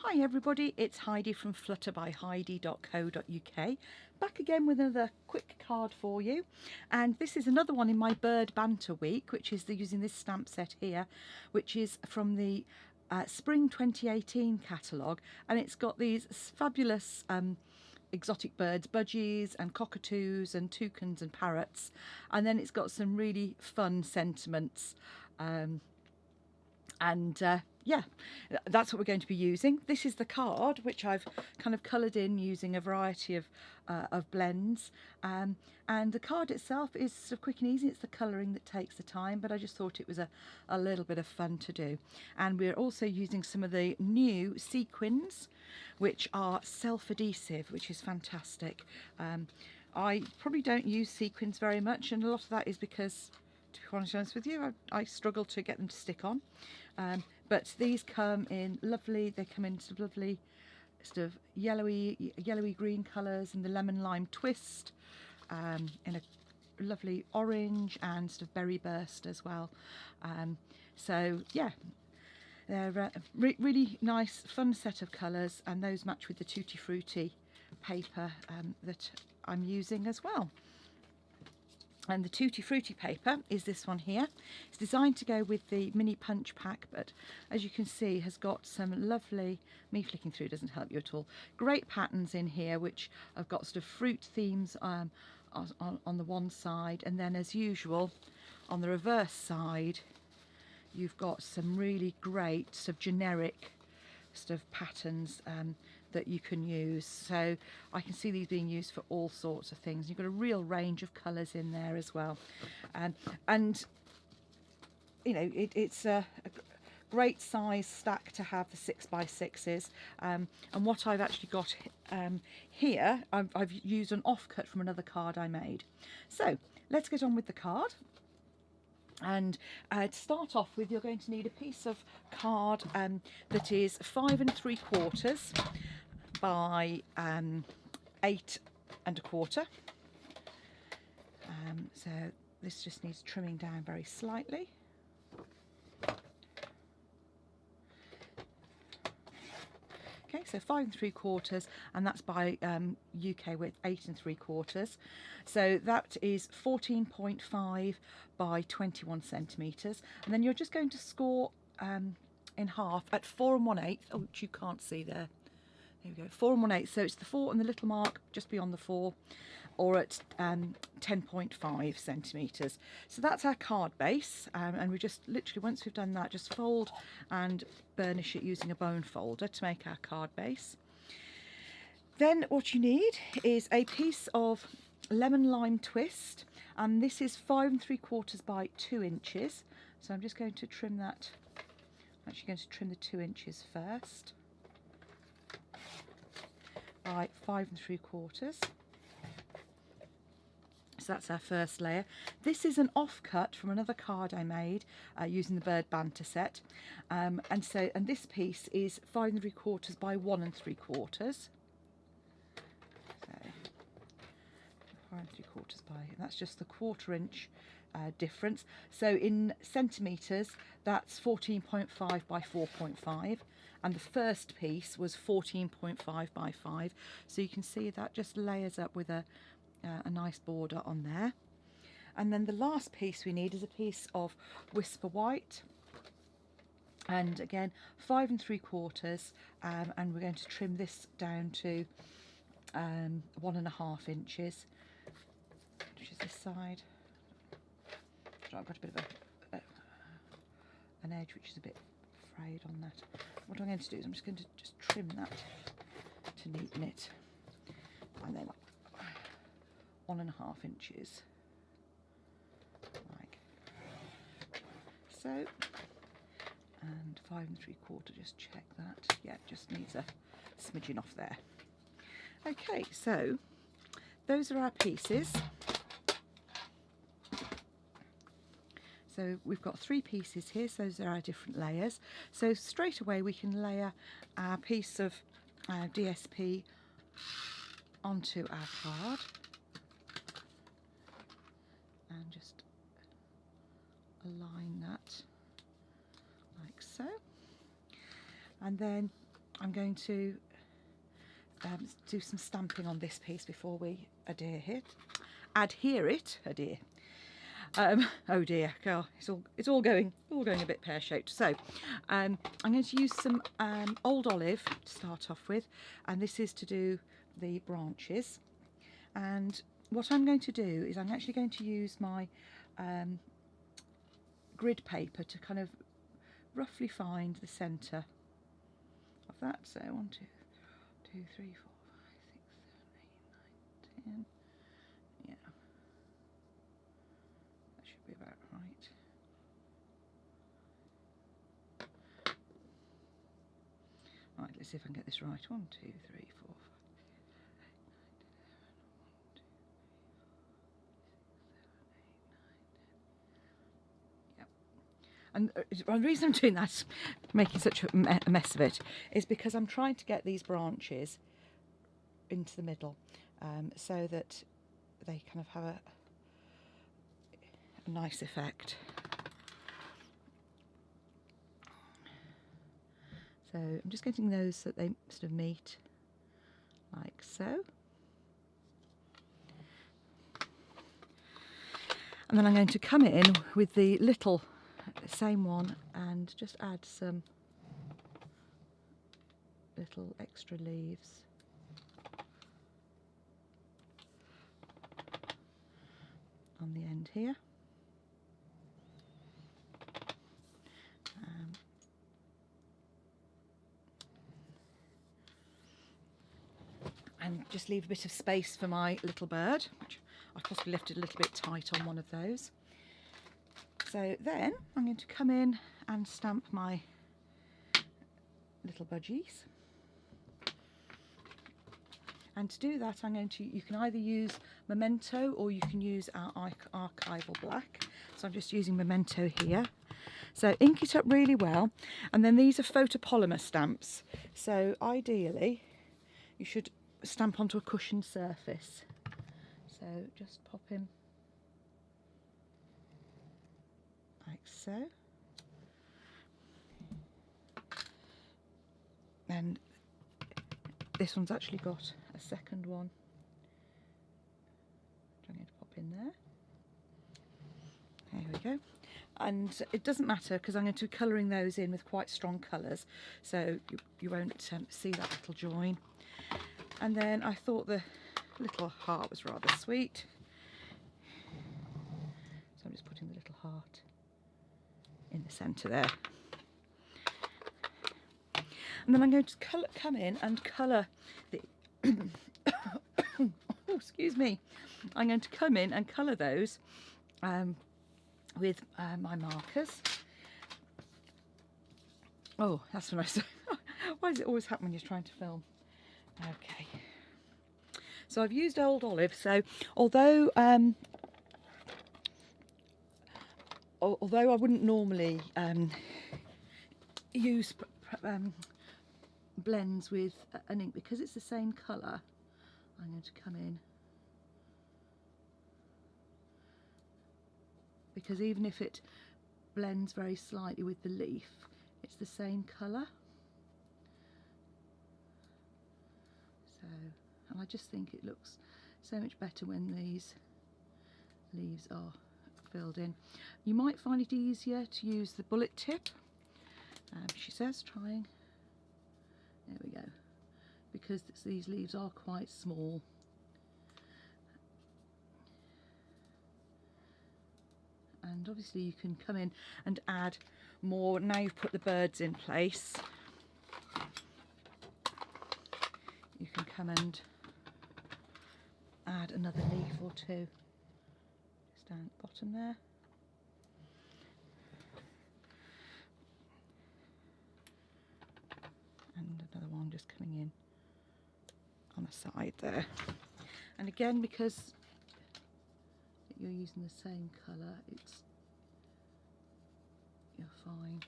Hi everybody, it's Heidi from flutterbyheidi.co.uk, back again with another quick card for you. And this is another one in my bird banter week, which is using this stamp set here, which is from the spring 2018 catalogue, and it's got these fabulous exotic birds, budgies and cockatoos and toucans and parrots, and then it's got some really fun sentiments. Yeah, that's what we're going to be using. This is the card, which I've kind of coloured in using a variety of blends. And the card itself is sort of quick and easy. It's the colouring that takes the time, but I just thought it was a little bit of fun to do. And we're also using some of the new sequins, which are self-adhesive, which is fantastic. I probably don't use sequins very much, and a lot of that is because, to be honest with you, I struggle to get them to stick on. But these come in lovely, they come in sort of lovely sort of yellowy green colours, and the lemon lime twist in a lovely orange and sort of berry burst as well. So yeah, they're a really nice fun set of colours, and those match with the Tutti Frutti paper that I'm using as well. And the Tutti Frutti paper is this one here. It's designed to go with the mini punch pack, but as you can see has got some lovely, me flicking through doesn't help you at all, great patterns in here which have got sort of fruit themes on the one side, and then as usual on the reverse side you've got some really great sort of generic sort of patterns that you can use. So I can see these being used for all sorts of things. You've got a real range of colours in there as well, and you know it's a great size stack to have, the 6x6s. And what I've actually got here, I've used an offcut from another card I made. So let's get on with the card. And to start off with, you're going to need a piece of card that is 5 3/4 by 8 1/4. So this just needs trimming down very slightly. Okay, so 5 3/4, and that's by UK width 8 3/4. So that is 14.5 by 21 centimetres. And then you're just going to score in half at 4 1/8, which you can't see there. There we go, 4 1/8. So it's the 4 and the little mark just beyond the 4, or at 10.5 centimetres. So that's our card base, and we just literally, once we've done that, just fold and burnish it using a bone folder to make our card base. Then what you need is a piece of lemon lime twist, and this is 5 3/4 by 2 inches. So I'm just going to trim that. I'm actually going to trim the 2 inches first by 5 3/4. So that's our first layer. This is an offcut from another card I made using the bird banter set, and this piece is 5 3/4 by 1 3/4. So 5 3/4 by, and that's just the 1/4 inch difference. So in centimetres, that's 14.5 by 4.5, and the first piece was 14.5 by 5. So you can see that just layers up with a nice border on there. And then the last piece we need is a piece of Whisper White, and again 5 3/4, and we're going to trim this down to 1 1/2 inches, which is this side. I've got a bit of an edge which is a bit frayed on that. What I'm going to do is I'm just going to trim that to neaten it, and then 1 1/2 inches, like so, and 5 3/4. Just check that. Yeah, it just needs a smidgen off there. Okay, so those are our pieces. So we've got 3 pieces here, so those are our different layers. So straight away we can layer our piece of DSP onto our card, and just align that like so. And then I'm going to do some stamping on this piece before we adhere it. Oh dear, God, it's all going a bit pear-shaped. So I'm going to use some old olive to start off with, and this is to do the branches. And what I'm going to do is I'm actually going to use my grid paper to kind of roughly find the centre of that. So 1, 2, 2, 3, 4, 5, 6, 7, 8, 9, 10. Yeah, that should be about right. Right, let's see if I can get this right. 1, 2, 3, 4, 5. And the reason I'm doing that, making such a mess of it, is because I'm trying to get these branches into the middle, so that they kind of have a nice effect. So I'm just getting those so that they sort of meet, like so. And then I'm going to come in with the little same one and just add some little extra leaves. On the end here. And just leave a bit of space for my little bird, which I've possibly left it a little bit tight on one of those. So then I'm going to come in and stamp my little budgies. And to do that, you can either use Memento or you can use our archival black. So I'm just using Memento here. So ink it up really well. And then these are photopolymer stamps. So ideally, you should stamp onto a cushioned surface. So just pop him like so. And this one's actually got a second one, which I'm going to pop in there. There we go. And it doesn't matter because I'm going to be colouring those in with quite strong colours, so you won't see that little join. And then I thought the little heart was rather sweet, so I'm just putting the little heart in the centre there. And then I'm going to come in and colour the oh, excuse me. I'm going to come in and colour those with my markers. Oh, that's when I say, why does it always happen when you're trying to film? Okay. So I've used old olive. So although I wouldn't normally use blends with an ink, because it's the same colour, I'm going to come in, because even if it blends very slightly with the leaf, it's the same colour. So, and I just think it looks so much better when these leaves are filled in. You might find it easier to use the bullet tip, she says, trying. There we go, because these leaves are quite small. And obviously you can come in and add more. Now you've put the birds in place, you can come and add another leaf or two just down at the bottom there. And another one just coming in on the side there. And again, because you're using the same colour, you're fine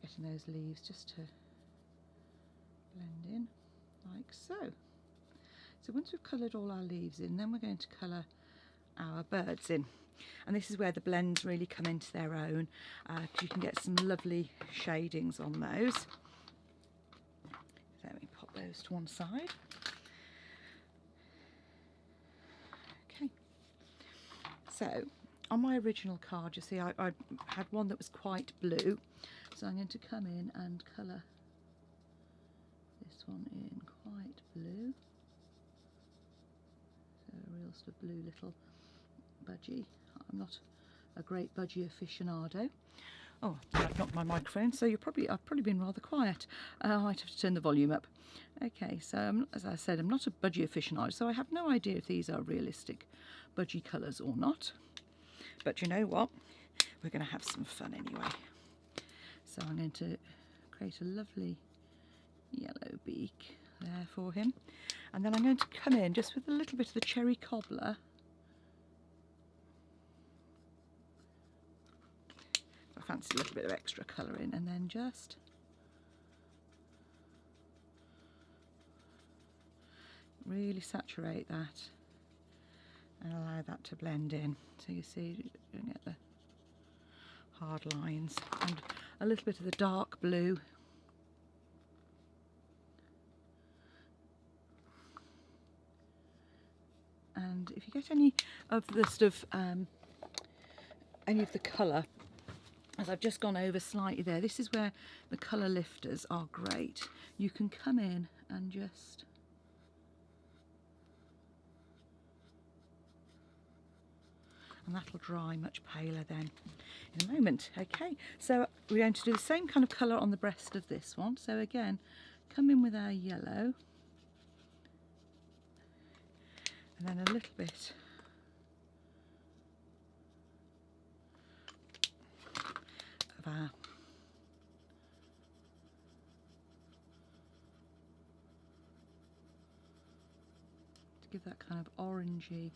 getting those leaves just to blend in like so. So once we've coloured all our leaves in, then we're going to colour our birds in. And this is where the blends really come into their own, because you can get some lovely shadings on those. those to one side. Okay, so on my original card, you see I had one that was quite blue, so I'm going to come in and colour this one in quite blue. So a real sort of blue little budgie. I'm not a great budgie aficionado. Oh, I've knocked my microphone, so I've probably been rather quiet. I might have to turn the volume up. Okay, so as I said, I'm not a budgie aficionado, so I have no idea if these are realistic budgie colours or not. But you know what? We're going to have some fun anyway. So I'm going to create a lovely yellow beak there for him. And then I'm going to come in just with a little bit of the cherry cobbler. I fancy a little bit of extra colour in, and then just really saturate that and allow that to blend in. So you see, you don't get the hard lines, and a little bit of the dark blue. And if you get any of the sort of any of the colour, as I've just gone over slightly there, this is where the colour lifters are great. You can come in and just and that'll dry much paler then in a moment. Okay, so we're going to do the same kind of colour on the breast of this one. So again, come in with our yellow, and then a little bit of our to give that kind of orangey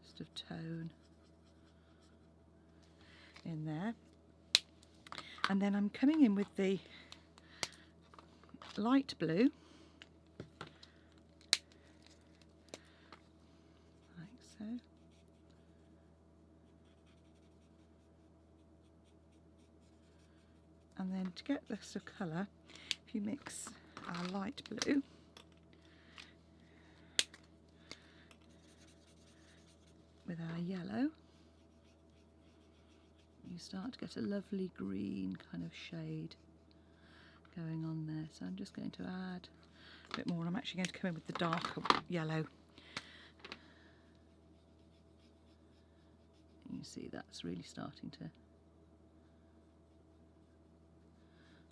sort of tone in there. And then I'm coming in with the light blue, like so. And then to get this sort of colour, if you mix our light blue with our yellow, you start to get a lovely green kind of shade going on there. So I'm just going to add a bit more. I'm actually going to come in with the darker yellow. You see that's really starting to, I'm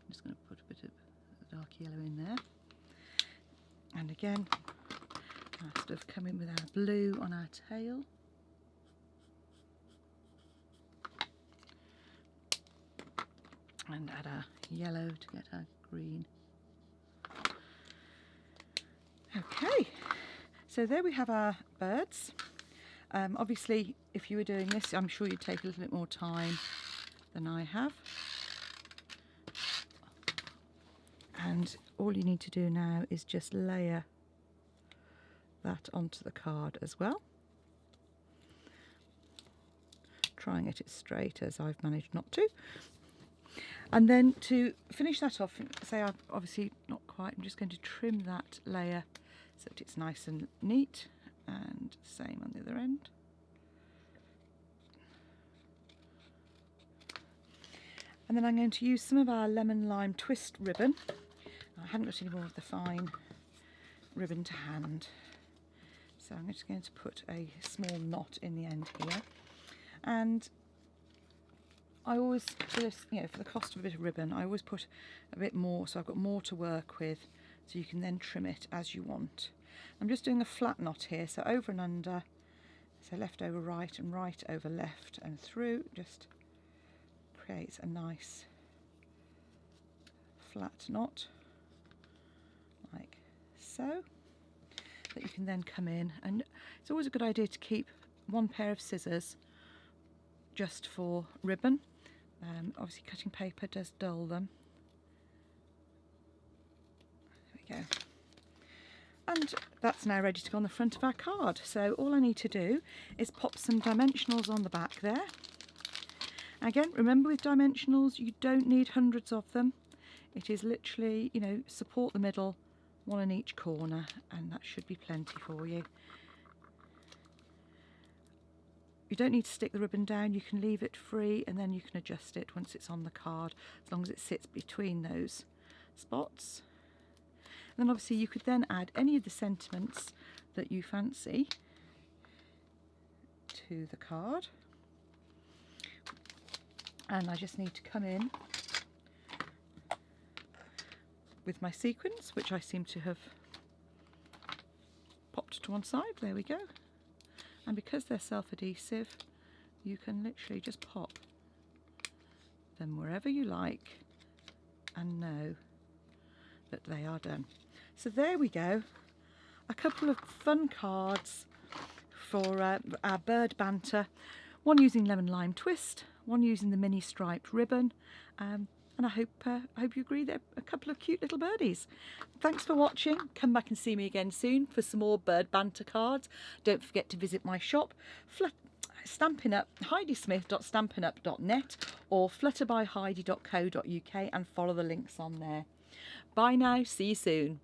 just going to put a bit of the dark yellow in there. And again, I sort of come in with our blue on our tail. And add our yellow to get our green. Okay, so there we have our birds. Obviously, if you were doing this, I'm sure you'd take a little bit more time than I have. And all you need to do now is just layer that onto the card as well. Try and get it straight, as I've managed not to. And then to finish that off, say I've obviously not quite, I'm just going to trim that layer so that it's nice and neat, and same on the other end. And then I'm going to use some of our lemon lime twist ribbon. I haven't got any more of the fine ribbon to hand, so I'm just going to put a small knot in the end here. And I always, for this, you know, for the cost of a bit of ribbon, I always put a bit more, so I've got more to work with, so you can then trim it as you want. I'm just doing a flat knot here, so over and under, so left over right and right over left and through, just creates a nice flat knot, like so, that you can then come in. And it's always a good idea to keep one pair of scissors just for ribbon. Obviously cutting paper does dull them. There we go. And that's now ready to go on the front of our card. So all I need to do is pop some dimensionals on the back there. Again, remember with dimensionals, you don't need hundreds of them. It is literally, you know, support the middle one in each corner, and that should be plenty for you. You don't need to stick the ribbon down, you can leave it free and then you can adjust it once it's on the card, as long as it sits between those spots. And then obviously you could then add any of the sentiments that you fancy to the card. And I just need to come in with my sequins, which I seem to have popped to one side. There we go. And because they're self-adhesive, you can literally just pop them wherever you like and know that they are done. So there we go, a couple of fun cards for our bird banter. One using lemon lime twist, one using the mini striped ribbon, and I hope you agree they're a couple of cute little birdies. Thanks for watching. Come back and see me again soon for some more bird banter cards. Don't forget to visit my shop, Stampin' Up, heidismith.stampinup.net or flutterbyheidi.co.uk, and follow the links on there. Bye now, see you soon.